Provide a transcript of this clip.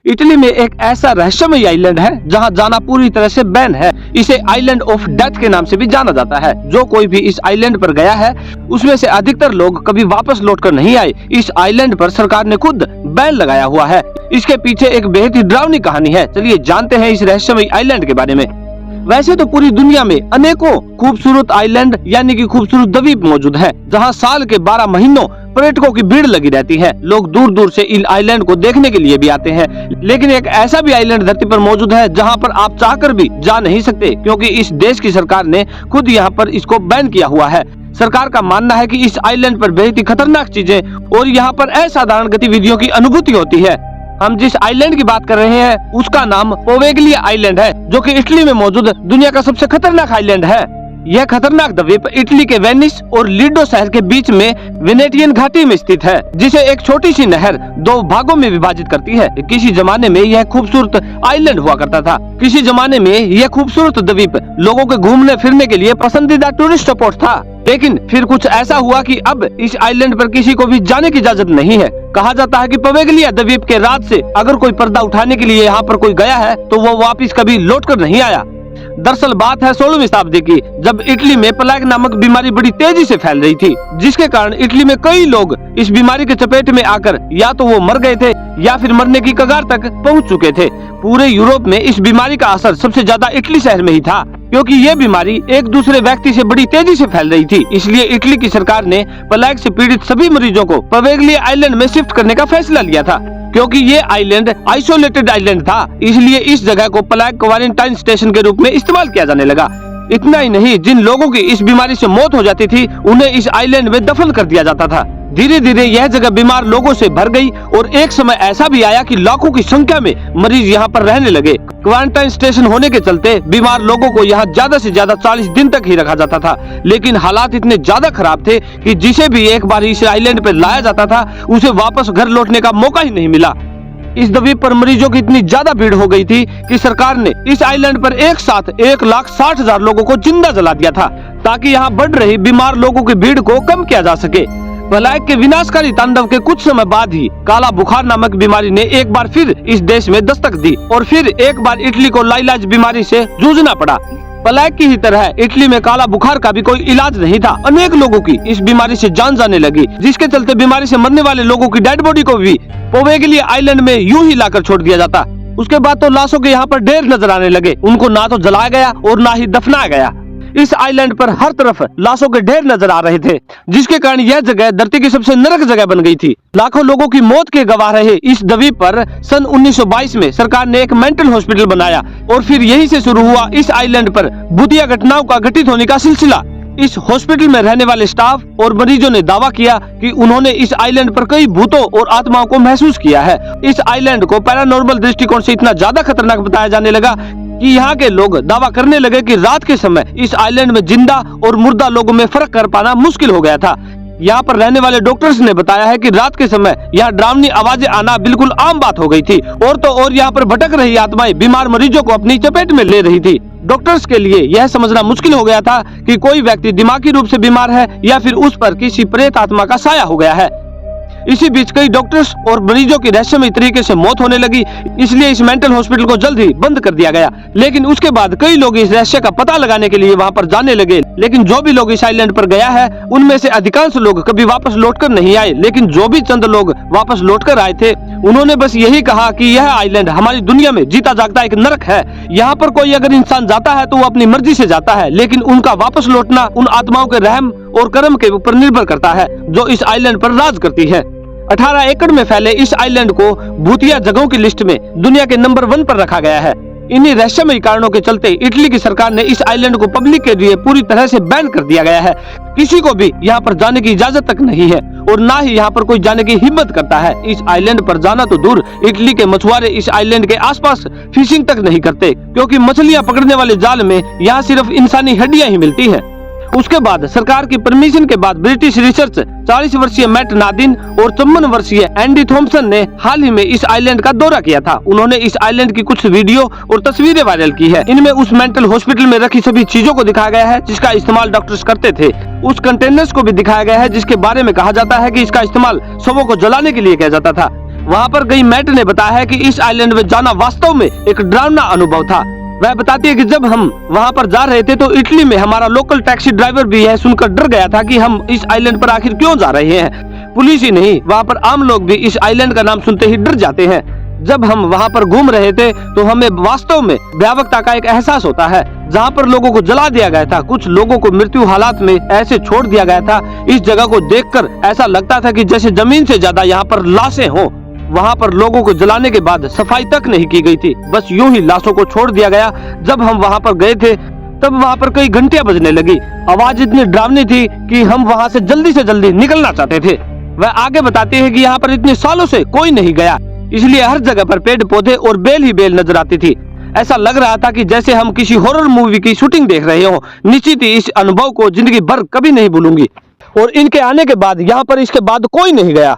Italy में एक ऐसा रहस्यमय आइलैंड है जहां जाना पूरी तरह से बैन है। इसे आइलैंड ऑफ डेथ के नाम से भी जाना जाता है। जो कोई भी इस आइलैंड पर गया है उसमें से अधिकतर लोग कभी वापस लौटकर नहीं आए। इस आइलैंड पर सरकार ने खुद बैन लगाया हुआ है। इसके पीछे एक बेहद ही डरावनी कहानी है। चलिए जानते हैं इस रहस्यमय आइलैंड के बारे में। वैसे तो पूरी दुनिया में अनेकों खूबसूरत आइलैंड यानी कि खूबसूरत द्वीप मौजूद है, जहां साल के 12 महीनों पर्यटकों की भीड़ लगी रहती है। लोग दूर दूर से इन आइलैंड को देखने के लिए भी आते हैं। लेकिन एक ऐसा भी आइलैंड धरती पर मौजूद है जहां पर आप चाहकर भी जा नहीं सकते, क्योंकि इस देश की सरकार ने खुद यहां पर इसको बैन किया हुआ है। सरकार का मानना है कि इस आइलैंड पर बेहद ही खतरनाक चीजें और यहाँ पर असाधारण गतिविधियों की अनुभूति होती है। हम जिस आइलैंड की बात कर रहे हैं उसका नाम पोवेगलिया आइलैंड है, जो कि इटली में मौजूद दुनिया का सबसे खतरनाक आइलैंड है। यह खतरनाक द्वीप इटली के वेनिस और लिडो शहर के बीच में वेनेटियन घाटी में स्थित है, जिसे एक छोटी सी नहर 2 भागों में विभाजित करती है। किसी जमाने में यह खूबसूरत आइलैंड हुआ करता था। किसी जमाने में यह खूबसूरत द्वीप लोगों के घूमने फिरने के लिए पसंदीदा टूरिस्ट स्पॉट था। लेकिन फिर कुछ ऐसा हुआ कि अब इस आइलैंड पर किसी को भी जाने की इजाजत नहीं है। कहा जाता है कि पोवेगलिया द्वीप के रात से अगर कोई पर्दा उठाने के लिए यहाँ पर कोई गया है तो वो वापस कभी लौटकर नहीं आया। दरअसल बात है 16वीं शताब्दी की, जब इटली में प्लेग नामक बीमारी बड़ी तेजी से फैल रही थी, जिसके कारण इटली में कई लोग इस बीमारी के चपेट में आकर या तो वो मर गए थे या फिर मरने की कगार तक पहुंच चुके थे। पूरे यूरोप में इस बीमारी का असर सबसे ज्यादा इटली शहर में ही था, क्योंकि ये बीमारी एक दूसरे व्यक्ति से बड़ी तेजी से फैल रही थी। इसलिए इटली की सरकार ने प्लेग से पीड़ित सभी मरीजों को पोवेगलिया आइलैंड में शिफ्ट करने का फैसला लिया था। क्योंकि ये आइलैंड आइसोलेटेड आइलैंड था, इसलिए इस जगह को प्लेग क्वारंटाइन स्टेशन के रूप में इस्तेमाल किया जाने लगा। इतना ही नहीं, जिन लोगों की इस बीमारी से मौत हो जाती थी उन्हें इस आइलैंड में दफन कर दिया जाता था। धीरे धीरे यह जगह बीमार लोगों से भर गई और एक समय ऐसा भी आया कि लाखों की संख्या में मरीज यहाँ पर रहने लगे। क्वारंटाइन स्टेशन होने के चलते बीमार लोगों को यहाँ ज्यादा से ज्यादा 40 दिन तक ही रखा जाता था। लेकिन हालात इतने ज्यादा खराब थे कि जिसे भी एक बार इस आइलैंड पर लाया जाता था उसे वापस घर लौटने का मौका ही नहीं मिला। इस द्वीप पर मरीजों की इतनी ज्यादा भीड़ हो गई थी कि सरकार ने इस आइलैंड पर एक साथ 1,60,000 लोगों को जिंदा जला दिया था, ताकि यहाँ बढ़ रही बीमार लोगों की भीड़ को कम किया जा सके। प्लेग के विनाशकारी तांडव के कुछ समय बाद ही काला बुखार नामक बीमारी ने एक बार फिर इस देश में दस्तक दी और फिर एक बार इटली को लाइलाज बीमारी से जूझना पड़ा। प्लेग की ही तरह इटली में काला बुखार का भी कोई इलाज नहीं था। अनेक लोगों की इस बीमारी से जान जाने लगी, जिसके चलते बीमारी से मरने वाले लोगों की डेड बॉडी को भी पोवेगलिया आइलैंड में यूं ही लाकर छोड़ दिया जाता। उसके बाद तो लाशों के यहाँ पर ढेर नजर आने लगे। उनको ना तो जलाया गया और ना ही दफनाया गया। इस आइलैंड पर हर तरफ लाशों के ढेर नजर आ रहे थे, जिसके कारण यह जगह धरती की सबसे नरक जगह बन गई थी। लाखों लोगों की मौत के गवाह रहे इस द्वीप पर सन 1922 में सरकार ने एक मेंटल हॉस्पिटल बनाया और फिर यहीं से शुरू हुआ इस आइलैंड पर भूतिया घटनाओं का घटित होने का सिलसिला। इस हॉस्पिटल में रहने वाले स्टाफ और मरीजों ने दावा किया कि उन्होंने इस आइलैंड पर कई भूतों और आत्माओं को महसूस किया है। इस आइलैंड को पैरानॉर्मल दृष्टिकोण से इतना ज्यादा खतरनाक बताया जाने लगा कि यहाँ के लोग दावा करने लगे कि रात के समय इस आइलैंड में जिंदा और मुर्दा लोगों में फर्क कर पाना मुश्किल हो गया था। यहाँ पर रहने वाले डॉक्टर्स ने बताया है कि रात के समय यहाँ डरावनी आवाजें आना बिल्कुल आम बात हो गई थी और तो और यहाँ पर भटक रही आत्माएं बीमार मरीजों को अपनी चपेट में ले रही थी। डॉक्टर्स के लिए यह समझना मुश्किल हो गया था कि कोई व्यक्ति दिमागी रूप से बीमार है या फिर उस पर किसी प्रेत आत्मा का साया हो गया है। इसी बीच कई डॉक्टर्स और मरीजों की रहस्यमय तरीके से मौत होने लगी, इसलिए इस मेंटल हॉस्पिटल को जल्द ही बंद कर दिया गया। लेकिन उसके बाद कई लोग इस रहस्य का पता लगाने के लिए वहां पर जाने लगे। लेकिन जो भी लोग इस आइलैंड पर गया है उनमें से अधिकांश लोग कभी वापस लौटकर नहीं आए। लेकिन जो भी चंद लोग वापस लौटकर आए थे उन्होंने बस यही कहा कि यह आइलैंड हमारी दुनिया में जीता जागता एक नरक है। यहाँ पर कोई अगर इंसान जाता है तो वो अपनी मर्जी से जाता है, लेकिन उनका वापस लौटना उन आत्माओं के रहम और कर्म के ऊपर निर्भर करता है जो इस आइलैंड पर राज करती है। 18 एकड़ में फैले इस आइलैंड को भूतिया जगहों की लिस्ट में दुनिया के नंबर 1 पर रखा गया है। इन्हीं रहस्यमय कारणों के चलते इटली की सरकार ने इस आइलैंड को पब्लिक के लिए पूरी तरह से बैन कर दिया गया है। किसी को भी यहाँ पर जाने की इजाजत तक नहीं है और ना ही यहाँ पर कोई जाने की हिम्मत करता है। इस आइलैंड पर जाना तो दूर, इटली के मछुआरे इस आइलैंड के आसपास फिशिंग तक नहीं करते, क्योंकि मछलियाँ पकड़ने वाले जाल में यहाँ सिर्फ इंसानी हड्डियाँ ही मिलती है। उसके बाद सरकार की परमिशन के बाद ब्रिटिश रिसर्च 40 वर्षीय मैट नादिन और 54 वर्षीय एंडी थॉम्पसन ने हाल ही में इस आइलैंड का दौरा किया था। उन्होंने इस आइलैंड की कुछ वीडियो और तस्वीरें वायरल की है। इनमें उस मेंटल हॉस्पिटल में रखी सभी चीजों को दिखाया गया है जिसका इस्तेमाल डॉक्टर्स करते थे। उस कंटेनर्स को भी दिखाया गया है जिसके बारे में कहा जाता है कि इसका इस्तेमाल शवों को जलाने के लिए किया जाता था। वहाँ पर गई मैट ने बताया है कि इस आइलैंड में जाना वास्तव में एक डरावना अनुभव था। वह बताती है कि जब हम वहाँ पर जा रहे थे तो इटली में हमारा लोकल टैक्सी ड्राइवर भी यह सुनकर डर गया था कि हम इस आइलैंड पर आखिर क्यों जा रहे हैं। पुलिस ही नहीं, वहाँ पर आम लोग भी इस आइलैंड का नाम सुनते ही डर जाते हैं। जब हम वहाँ पर घूम रहे थे तो हमें वास्तव में भयावहता का एक एहसास होता है। जहाँ पर लोगों को जला दिया गया था, कुछ लोगों को मृत्यु हालात में ऐसे छोड़ दिया गया था। इस जगह को देखकर ऐसा लगता था कि जैसे जमीन से ज्यादा यहाँ पर लाशें हों। वहाँ पर लोगों को जलाने के बाद सफाई तक नहीं की गई थी, बस यूं ही लाशों को छोड़ दिया गया। जब हम वहाँ पर गए थे तब वहाँ पर कई घंटियां बजने लगी। आवाज इतनी डरावनी थी कि हम वहाँ से जल्दी निकलना चाहते थे। वह आगे बताते हैं कि यहाँ पर इतने सालों से कोई नहीं गया, इसलिए हर जगह पर पेड़ पौधे और बेल ही बेल नजर आती थी। ऐसा लग रहा था कि जैसे हम किसी हॉरर मूवी की शूटिंग देख रहे हो। निश्चित ही इस अनुभव को जिंदगी भर कभी नहीं भूलूंगी और इनके आने के बाद यहाँ पर इसके बाद कोई नहीं गया।